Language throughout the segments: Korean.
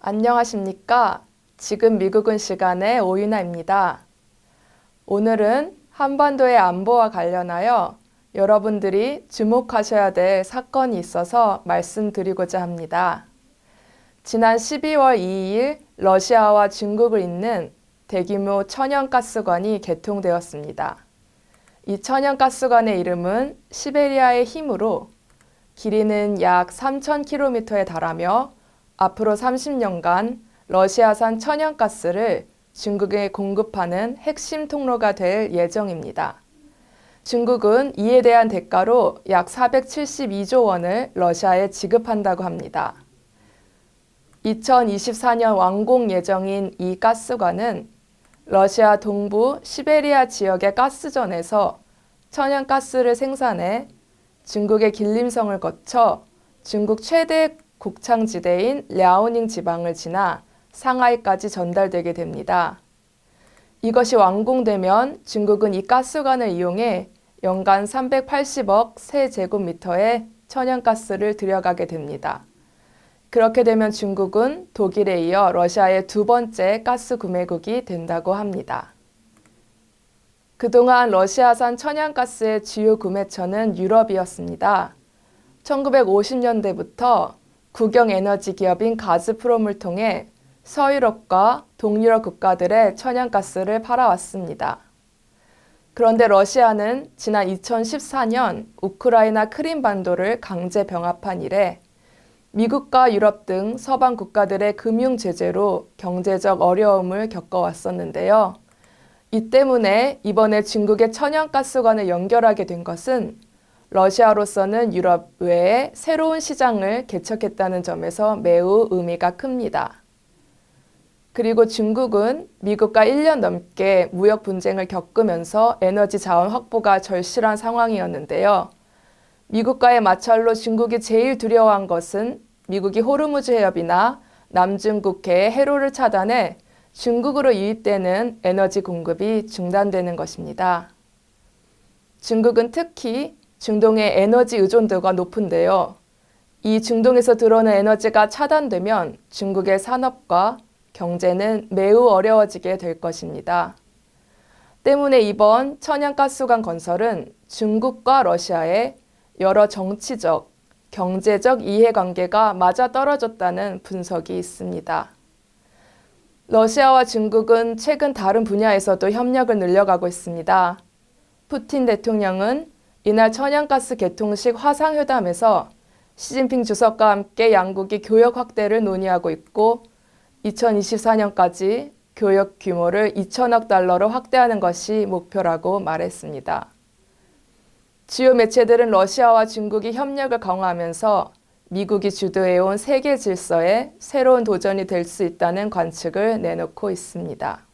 안녕하십니까? 지금 미국은 시간의 오윤아입니다. 오늘은 한반도의 안보와 관련하여 여러분들이 주목하셔야 될 사건이 있어서 말씀드리고자 합니다. 지난 12월 2일 러시아와 중국을 잇는 대규모 천연가스관이 개통되었습니다. 이 천연가스관의 이름은 시베리아의 힘으로 길이는 약 3,000km에 달하며 앞으로 30년간 러시아산 천연가스를 중국에 공급하는 핵심 통로가 될 예정입니다. 중국은 이에 대한 대가로 약 472조 원을 러시아에 지급한다고 합니다. 2024년 완공 예정인 이 가스관은 러시아 동부 시베리아 지역의 가스전에서 천연가스를 생산해 중국의 길림성을 거쳐 중국 최대 곡창지대인 랴오닝 지방을 지나 상하이까지 전달되게 됩니다. 이것이 완공되면 중국은 이 가스관을 이용해 연간 380억 세제곱미터의 천연가스를 들여가게 됩니다. 그렇게 되면 중국은 독일에 이어 러시아의 두 번째 가스 구매국이 된다고 합니다. 그동안 러시아산 천연가스의 주요 구매처는 유럽이었습니다. 1950년대부터 국영 에너지 기업인 가즈프롬을 통해 서유럽과 동유럽 국가들의 천연가스를 팔아왔습니다. 그런데 러시아는 지난 2014년 우크라이나 크림반도를 강제 병합한 이래 미국과 유럽 등 서방 국가들의 금융 제재로 경제적 어려움을 겪어왔었는데요. 이 때문에 이번에 중국의 천연가스관을 연결하게 된 것은 러시아로서는 유럽 외에 새로운 시장을 개척했다는 점에서 매우 의미가 큽니다. 그리고 중국은 미국과 1년 넘게 무역 분쟁을 겪으면서 에너지 자원 확보가 절실한 상황이었는데요. 미국과의 마찰로 중국이 제일 두려워한 것은 미국이 호르무즈 해협이나 남중국해의 해로를 차단해 중국으로 유입되는 에너지 공급이 중단되는 것입니다. 중국은 특히 중동의 에너지 의존도가 높은데요. 이 중동에서 들어오는 에너지가 차단되면 중국의 산업과 경제는 매우 어려워지게 될 것입니다. 때문에 이번 천연가스관 건설은 중국과 러시아의 여러 정치적, 경제적 이해관계가 맞아떨어졌다는 분석이 있습니다. 러시아와 중국은 최근 다른 분야에서도 협력을 늘려가고 있습니다. 푸틴 대통령은 이날 천연가스 개통식 화상회담에서 시진핑 주석과 함께 양국이 교역 확대를 논의하고 있고 2024년까지 교역 규모를 2천억 달러로 확대하는 것이 목표라고 말했습니다. 주요 매체들은 러시아와 중국이 협력을 강화하면서 미국이 주도해온 세계 질서에 새로운 도전이 될 수 있다는 관측을 내놓고 있습니다.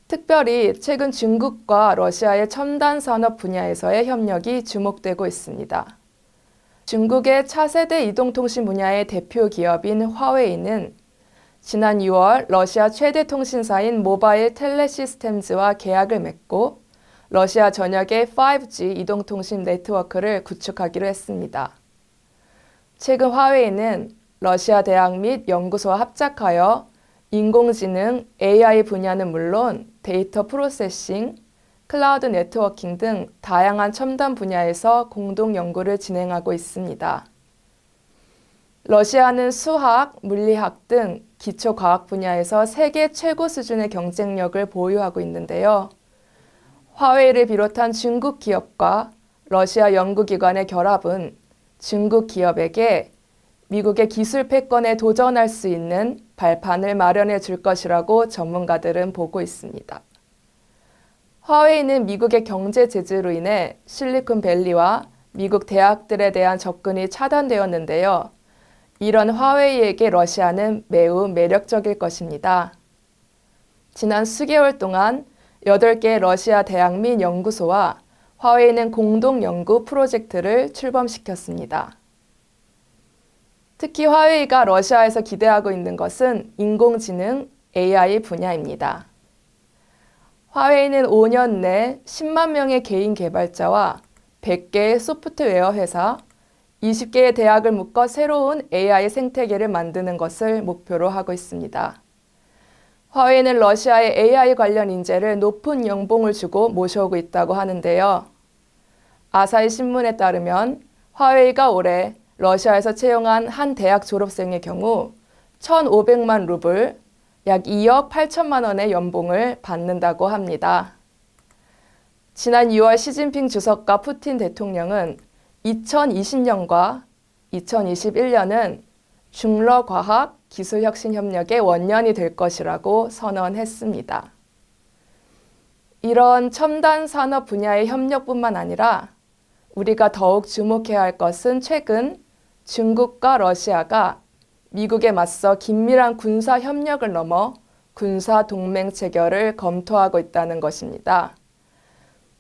특별히 최근 중국과 러시아의 첨단 산업 분야에서의 협력이 주목되고 있습니다. 중국의 차세대 이동통신 분야의 대표 기업인 화웨이는 지난 6월 러시아 최대 통신사인 모바일 텔레시스템즈와 계약을 맺고 러시아 전역의 5G 이동통신 네트워크를 구축하기로 했습니다. 최근 화웨이는 러시아 대학 및 연구소와 합작하여 인공지능, AI 분야는 물론 데이터 프로세싱, 클라우드 네트워킹 등 다양한 첨단 분야에서 공동 연구를 진행하고 있습니다. 러시아는 수학, 물리학 등 기초과학 분야에서 세계 최고 수준의 경쟁력을 보유하고 있는데요. 화웨이를 비롯한 중국 기업과 러시아 연구기관의 결합은 중국 기업에게 미국의 기술 패권에 도전할 수 있는 발판을 마련해 줄 것이라고 전문가들은 보고 있습니다. 화웨이는 미국의 경제 제재로 인해 실리콘밸리와 미국 대학들에 대한 접근이 차단되었는데요. 이런 화웨이에게 러시아는 매우 매력적일 것입니다. 지난 수개월 동안 8개의 러시아 대학 및 연구소와 화웨이는 공동 연구 프로젝트를 출범시켰습니다. 특히 화웨이가 러시아에서 기대하고 있는 것은 인공지능 AI 분야입니다. 화웨이는 5년 내 10만 명의 개인 개발자와 100개의 소프트웨어 회사, 20개의 대학을 묶어 새로운 AI 생태계를 만드는 것을 목표로 하고 있습니다. 화웨이는 러시아의 AI 관련 인재를 높은 연봉을 주고 모셔오고 있다고 하는데요. 아사히 신문에 따르면 화웨이가 올해 러시아에서 채용한 한 대학 졸업생의 경우 1,500만 루블, 약 2억 8천만 원의 연봉을 받는다고 합니다. 지난 2월 시진핑 주석과 푸틴 대통령은 2020년과 2021년은 중러 과학 기술 혁신 협력의 원년이 될 것이라고 선언했습니다. 이런 첨단 산업 분야의 협력뿐만 아니라 우리가 더욱 주목해야 할 것은 최근 중국과 러시아가 미국에 맞서 긴밀한 군사 협력을 넘어 군사 동맹 체결을 검토하고 있다는 것입니다.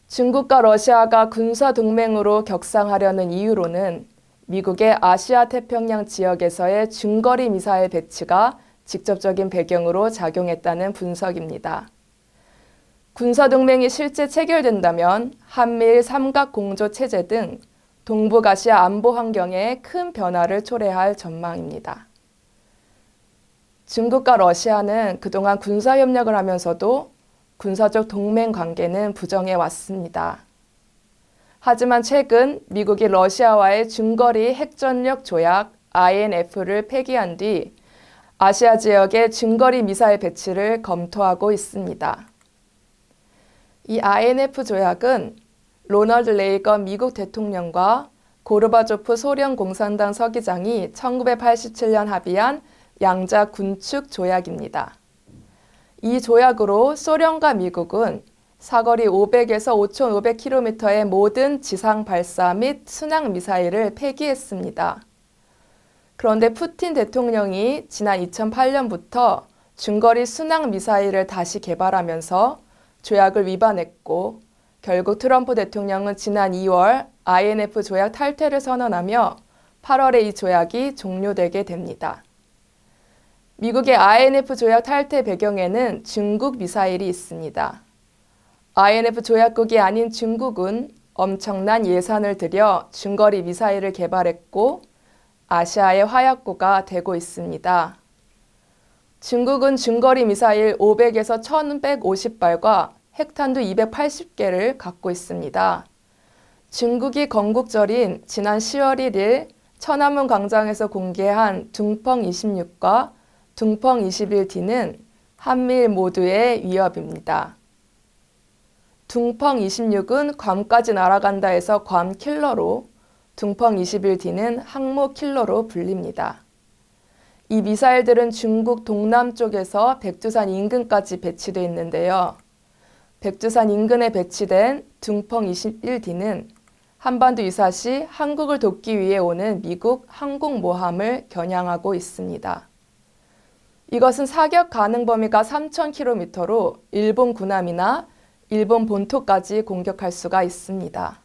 중국과 러시아가 군사 동맹으로 격상하려는 이유로는 미국의 아시아 태평양 지역에서의 중거리 미사일 배치가 직접적인 배경으로 작용했다는 분석입니다. 군사 동맹이 실제 체결된다면 한미일 삼각 공조 체제 등 동북아시아 안보 환경에 큰 변화를 초래할 전망입니다. 중국과 러시아는 그동안 군사 협력을 하면서도 군사적 동맹 관계는 부정해 왔습니다. 하지만 최근 미국이 러시아와의 중거리 핵전력 조약 INF를 폐기한 뒤 아시아 지역의 중거리 미사일 배치를 검토하고 있습니다. 이 INF 조약은 로널드 레이건 미국 대통령과 고르바초프 소련 공산당 서기장이 1987년 합의한 양자 군축 조약입니다. 이 조약으로 소련과 미국은 사거리 500에서 5,500km의 모든 지상 발사 및 순항 미사일을 폐기했습니다. 그런데 푸틴 대통령이 지난 2008년부터 중거리 순항 미사일을 다시 개발하면서 조약을 위반했고 결국 트럼프 대통령은 지난 2월 INF 조약 탈퇴를 선언하며 8월에 이 조약이 종료되게 됩니다. 미국의 INF 조약 탈퇴 배경에는 중국 미사일이 있습니다. INF 조약국이 아닌 중국은 엄청난 예산을 들여 중거리 미사일을 개발했고 아시아의 화약고가 되고 있습니다. 중국은 중거리 미사일 500에서 1150발과 핵탄두 280개를 갖고 있습니다. 중국이 건국절인 지난 10월 1일 천안문 광장에서 공개한 둥펑26과 둥펑21D는 한미일 모두의 위협입니다. 둥펑26은 괌까지 날아간다에서 괌 킬러로, 둥펑21D는 항모 킬러로 불립니다. 이 미사일들은 중국 동남쪽에서 백두산 인근까지 배치되어 있는데요. 백두산 인근에 배치된 둥펑21D는 한반도 유사시 한국을 돕기 위해 오는 미국 항공모함을 겨냥하고 있습니다. 이것은 사격 가능 범위가 3,000km로 일본 군함이나 일본 본토까지 공격할 수가 있습니다.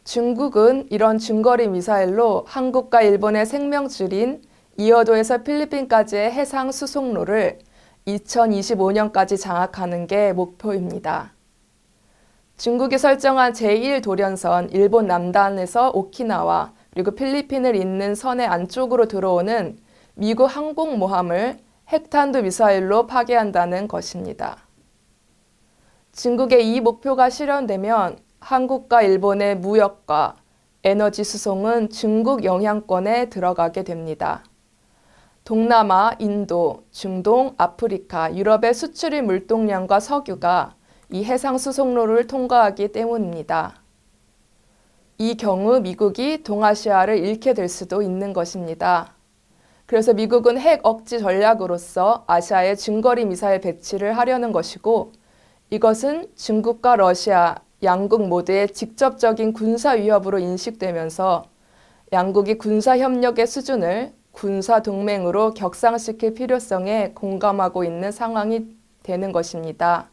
중국은 이런 중거리 미사일로 한국과 일본의 생명줄인 이어도에서 필리핀까지의 해상 수송로를 2025년까지 장악하는 게 목표입니다. 중국이 설정한 제1도련선 일본 남단에서 오키나와 그리고 필리핀을 잇는 선의 안쪽으로 들어오는 미국 항공모함을 핵탄두 미사일로 파괴한다는 것입니다. 중국의 이 목표가 실현되면 한국과 일본의 무역과 에너지 수송은 중국 영향권에 들어가게 됩니다. 동남아, 인도, 중동, 아프리카, 유럽의 수출입 물동량과 석유가 이 해상 수송로를 통과하기 때문입니다. 이 경우 미국이 동아시아를 잃게 될 수도 있는 것입니다. 그래서 미국은 핵 억지 전략으로서 아시아에 중거리 미사일 배치를 하려는 것이고 이것은 중국과 러시아 양국 모두의 직접적인 군사 위협으로 인식되면서 양국이 군사 협력의 수준을 군사 동맹으로 격상시킬 필요성에 공감하고 있는 상황이 되는 것입니다.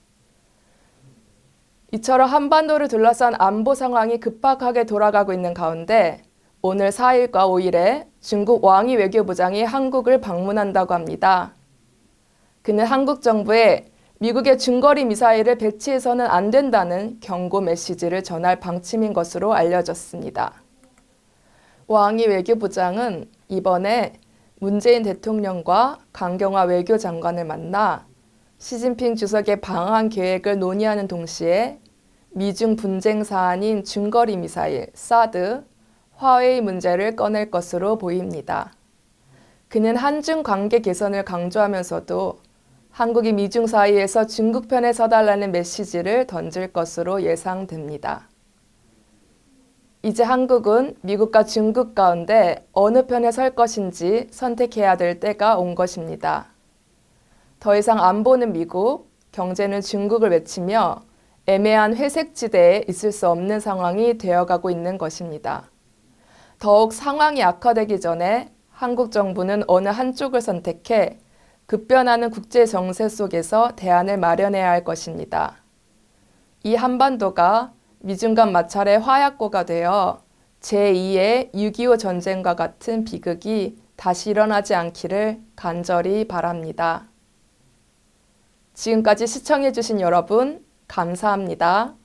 이처럼 한반도를 둘러싼 안보 상황이 급박하게 돌아가고 있는 가운데 오늘 4일과 5일에 중국 왕이 외교부장이 한국을 방문한다고 합니다. 그는 한국 정부에 미국의 중거리 미사일을 배치해서는 안 된다는 경고 메시지를 전할 방침인 것으로 알려졌습니다. 왕이 외교부장은 이번에 문재인 대통령과 강경화 외교장관을 만나 시진핑 주석의 방한 계획을 논의하는 동시에 미중 분쟁 사안인 중거리 미사일, 사드, 화웨이 문제를 꺼낼 것으로 보입니다. 그는 한중 관계 개선을 강조하면서도 한국이 미중 사이에서 중국 편에 서달라는 메시지를 던질 것으로 예상됩니다. 이제 한국은 미국과 중국 가운데 어느 편에 설 것인지 선택해야 될 때가 온 것입니다. 더 이상 안보는 미국, 경제는 중국을 외치며 애매한 회색지대에 있을 수 없는 상황이 되어가고 있는 것입니다. 더욱 상황이 악화되기 전에 한국 정부는 어느 한쪽을 선택해 급변하는 국제 정세 속에서 대안을 마련해야 할 것입니다. 이 한반도가 미중 간 마찰의 화약고가 되어 제2의 6.25 전쟁과 같은 비극이 다시 일어나지 않기를 간절히 바랍니다. 지금까지 시청해주신 여러분, 감사합니다.